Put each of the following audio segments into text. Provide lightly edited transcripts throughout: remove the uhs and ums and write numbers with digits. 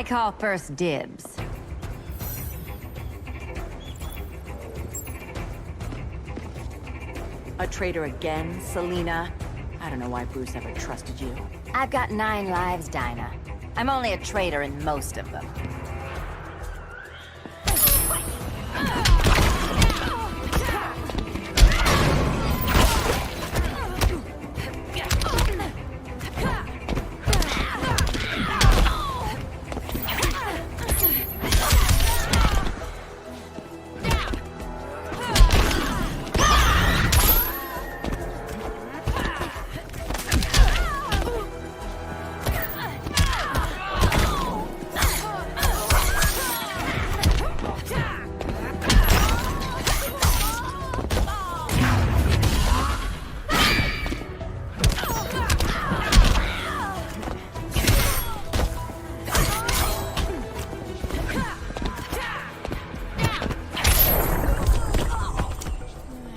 I call first dibs. A traitor again, Selena? I don't know why Bruce ever trusted you. I've got 9 lives, Dinah. I'm only a traitor in most of them.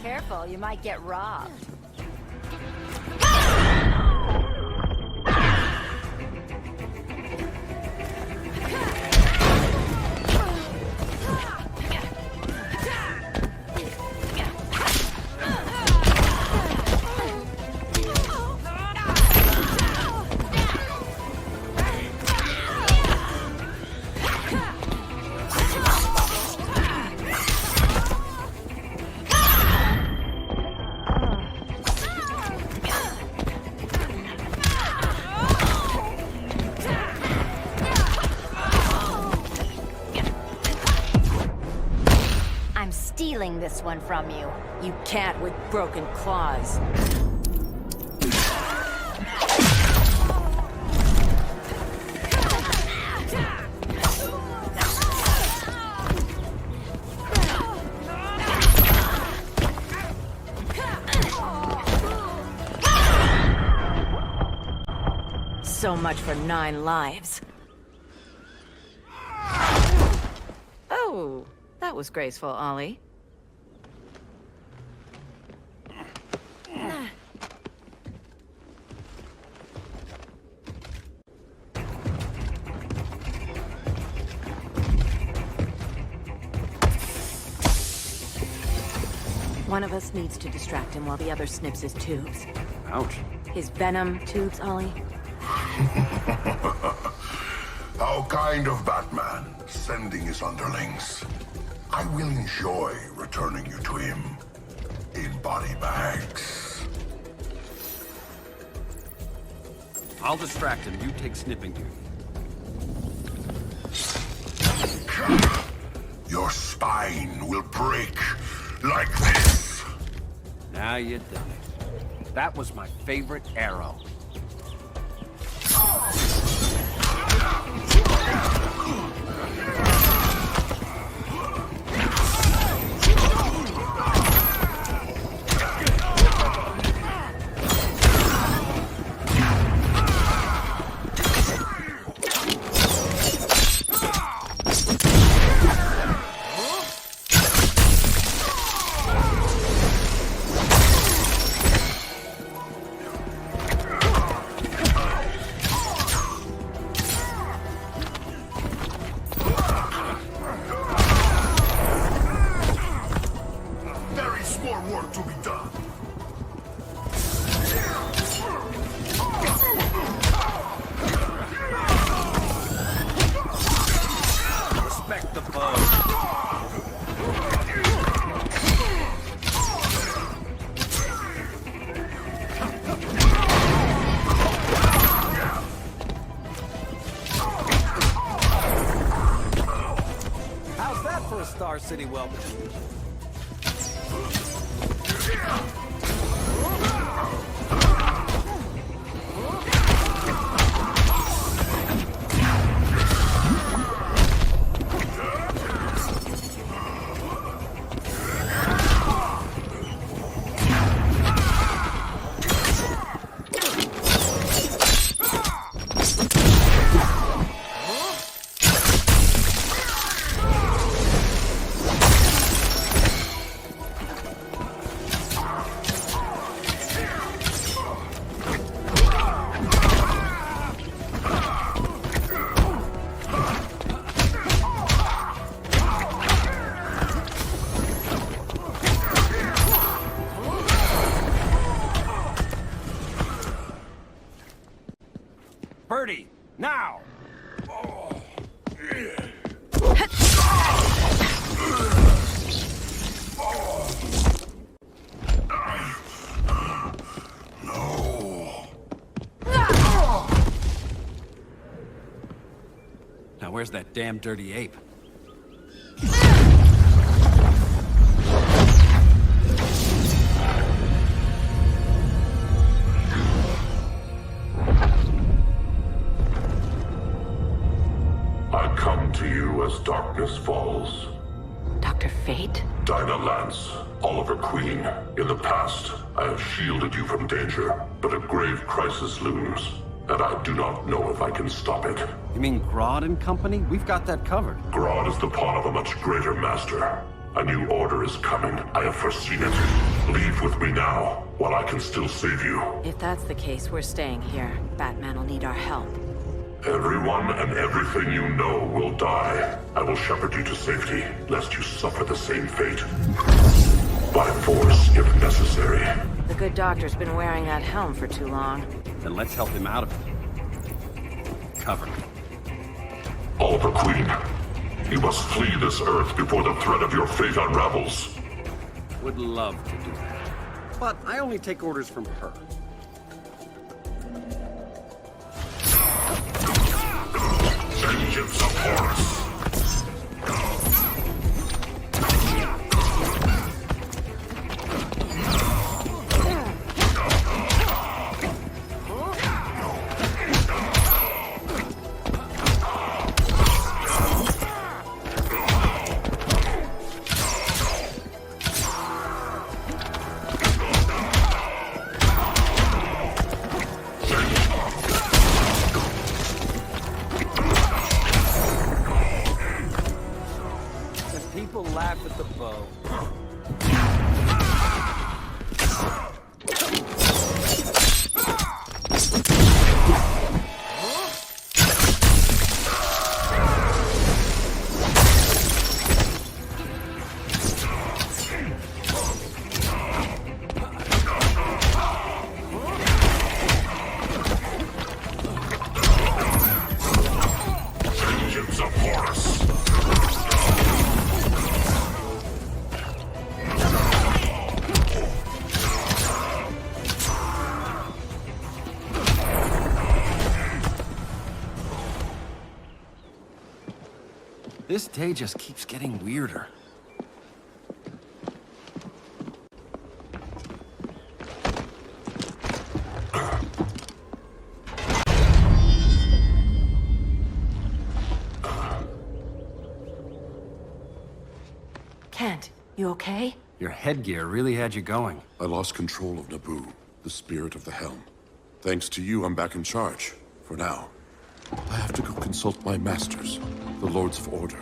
Careful, you might get robbed. I'm stealing this one from you. You can't with broken claws. So much for 9 lives. Oh, that was graceful, Ollie. One of us needs to distract him while the other snips his tubes. Ouch. His venom tubes, Ollie. How kind of Batman, sending his underlings. I will enjoy returning you to him in body bags. I'll distract him. You take snipping duty. Your spine will break like this. Now you did it. That was my favorite arrow. Star City welcome. Birdie, now! Now where's that damn dirty ape? I come to you as darkness falls. Dr. Fate? Dinah Lance, Oliver Queen. In the past, I have shielded you from danger, but a grave crisis looms, and I do not know if I can stop it. You mean Grodd and company? We've got that covered. Grodd is the pawn of a much greater master. A new order is coming. I have foreseen it. Leave with me now, while I can still save you. If that's the case, we're staying here. Batman will need our help. Everyone and everything you know will die. I will shepherd you to safety, lest you suffer the same fate. By force, if necessary. The good doctor's been wearing that helm for too long. Then let's help him out of it. Cover me. Oliver Queen, you must flee this Earth before the threat of your fate unravels. Would love to do that. But I only take orders from her. Vengeance of Horus. People laugh at the bow. Vengeance of Horus. This day just keeps getting weirder. Kent, you okay? Your headgear really had you going. I lost control of Naboo, the spirit of the helm. Thanks to you, I'm back in charge. For now. I have to go consult my masters, the Lords of Order.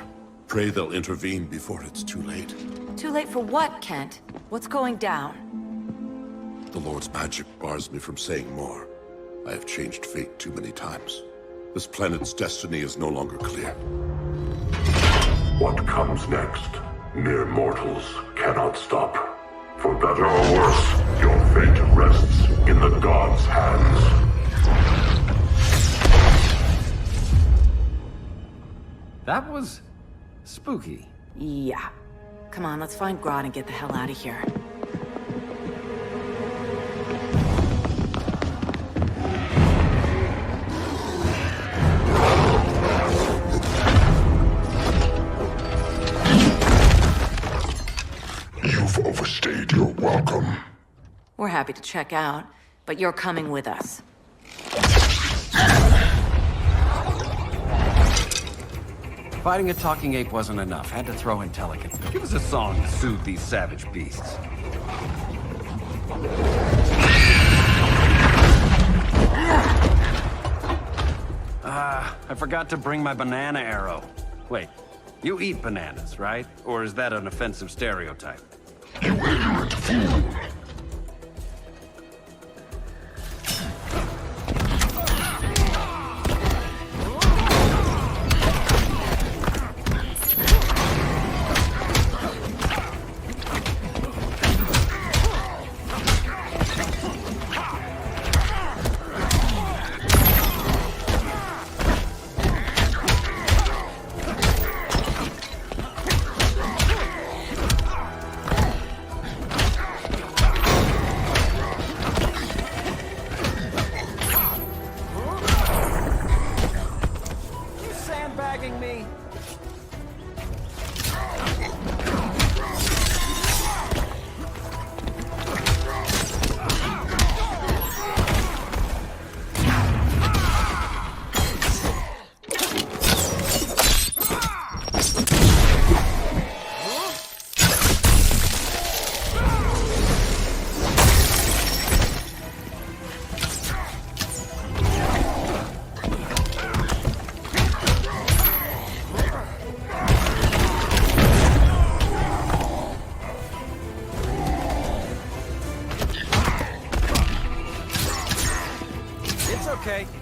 Pray they'll intervene before it's too late. Too late for what, Kent? What's going down? The Lord's magic bars me from saying more. I have changed fate too many times. This planet's destiny is no longer clear. What comes next, mere mortals cannot stop. For better or worse, your fate rests in the gods' hands. That was spooky. Yeah. Come on, let's find Grodd and get the hell out of here. You've overstayed your welcome. We're happy to check out, but you're coming with us. Fighting a talking ape wasn't enough. Had to throw in Telecin. Give us a song to soothe these savage beasts. I forgot to bring my banana arrow. Wait, you eat bananas, right? Or is that an offensive stereotype? You ignorant fool!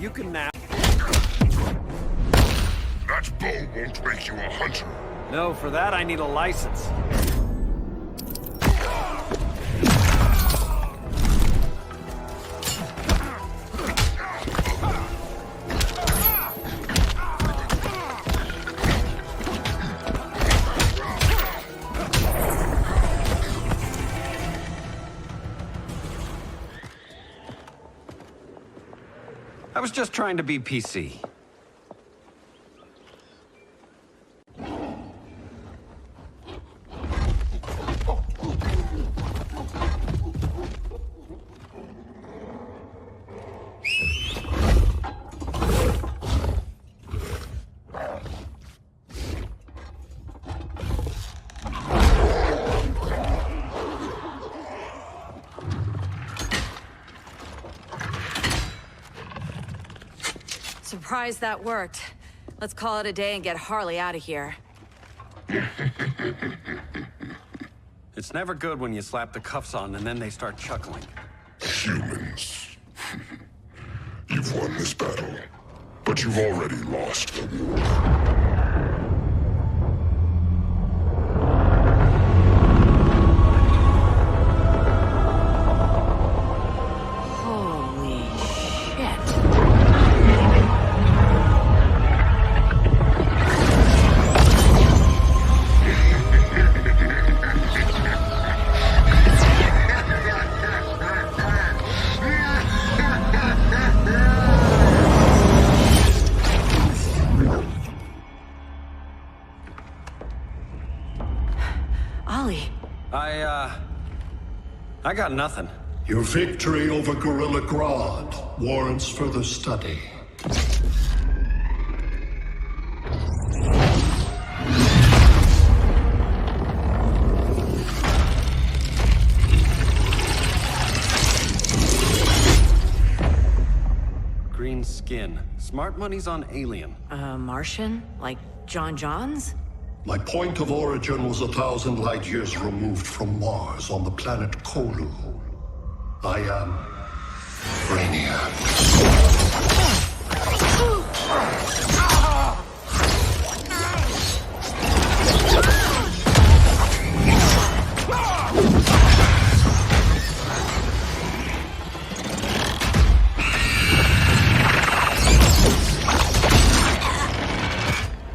You can now. That bow won't make you a hunter. No, for that I need a license. I was just trying to be PC. Surprised that worked. Let's call it a day and get Harley out of here. It's never good when you slap the cuffs on and then they start chuckling. Humans. You've won this battle, but you've already lost the war. Holy shit. Ollie. I got nothing. Your victory over Gorilla Grodd warrants further study. Green skin. Smart money's on alien. Martian? Like John Johns? My point of origin was 1,000 light years removed from Mars on the planet Kolu. I am Brainiac.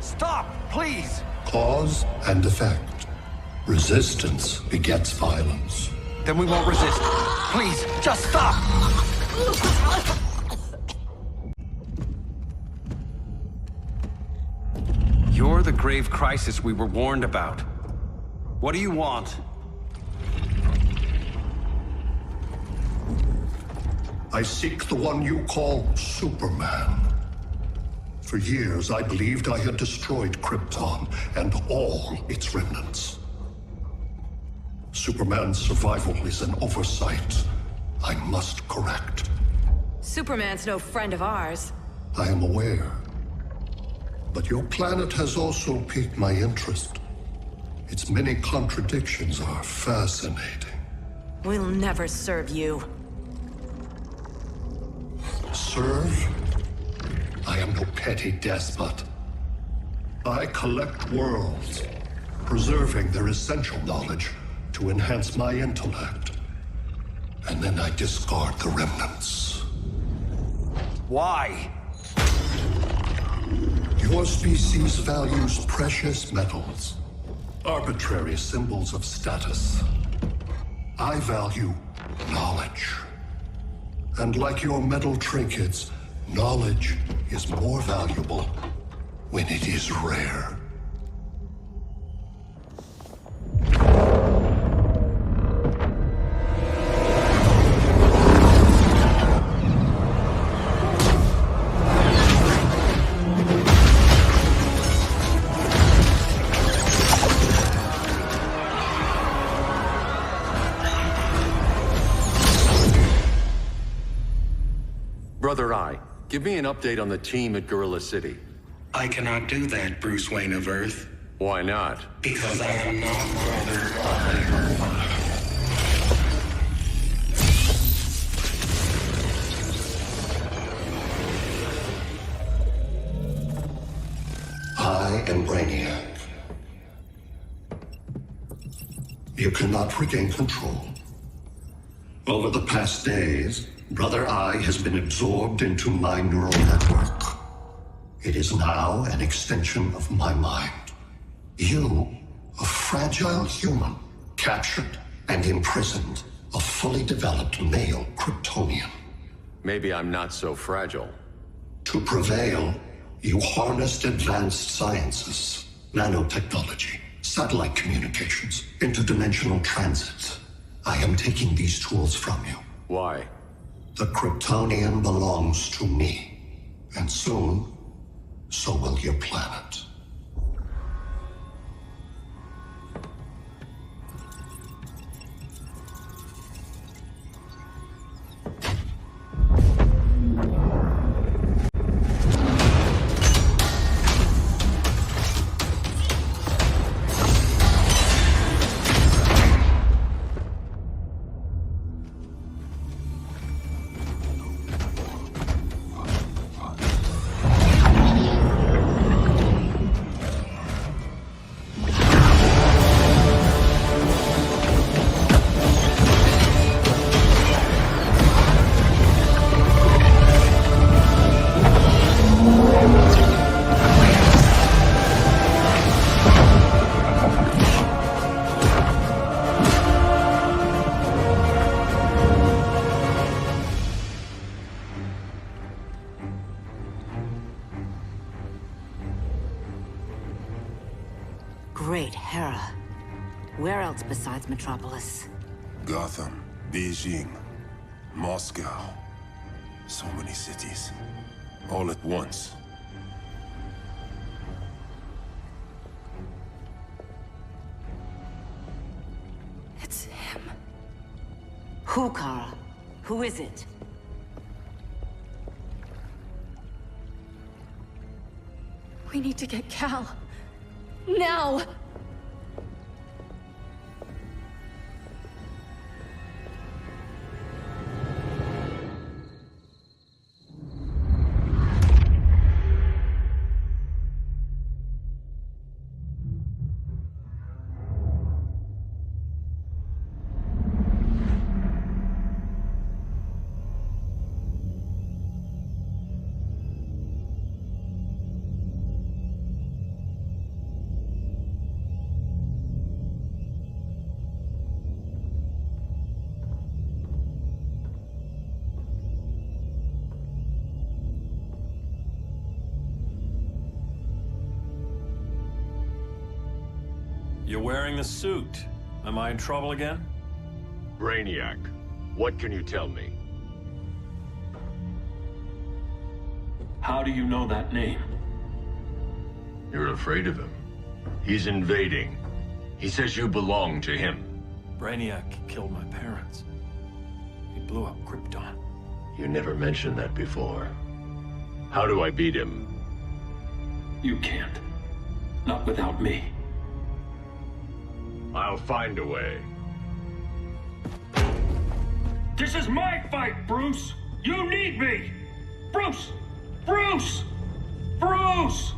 Stop, please! Cause and effect. Resistance begets violence. Then we won't resist. Please, just stop! You're the grave crisis we were warned about. What do you want? I seek the one you call Superman. For years, I believed I had destroyed Krypton and all its remnants. Superman's survival is an oversight I must correct. Superman's no friend of ours. I am aware. But your planet has also piqued my interest. Its many contradictions are fascinating. We'll never serve you. Serve? I am no petty despot. I collect worlds, preserving their essential knowledge to enhance my intellect. And then I discard the remnants. Why? Your species values precious metals, arbitrary symbols of status. I value knowledge. And like your metal trinkets, knowledge is more valuable when it is rare. Brother Eye, give me an update on the team at Gorilla City. I cannot do that, Bruce Wayne of Earth. Why not? Because I am not Brother Eye. I am Brainiac. You cannot regain control. Over the past days, Brother Eye has been absorbed into my neural network. It is now an extension of my mind. You, a fragile human, captured and imprisoned a fully developed male Kryptonian. Maybe I'm not so fragile. To prevail, you harnessed advanced sciences, nanotechnology, satellite communications, interdimensional transit. I am taking these tools from you. Why? The Kryptonian belongs to me. And soon, so will your planet. Great Hera. Where else besides Metropolis? Gotham, Beijing, Moscow. So many cities. All at once. It's him. Who, Kara? Who is it? We need to get Cal. Now! You're wearing the suit. Am I in trouble again? Brainiac, what can you tell me? How do you know that name? You're afraid of him. He's invading. He says you belong to him. Brainiac killed my parents. He blew up Krypton. You never mentioned that before. How do I beat him? You can't. Not without me. I'll find a way. This is my fight, Bruce! You need me! Bruce! Bruce! Bruce!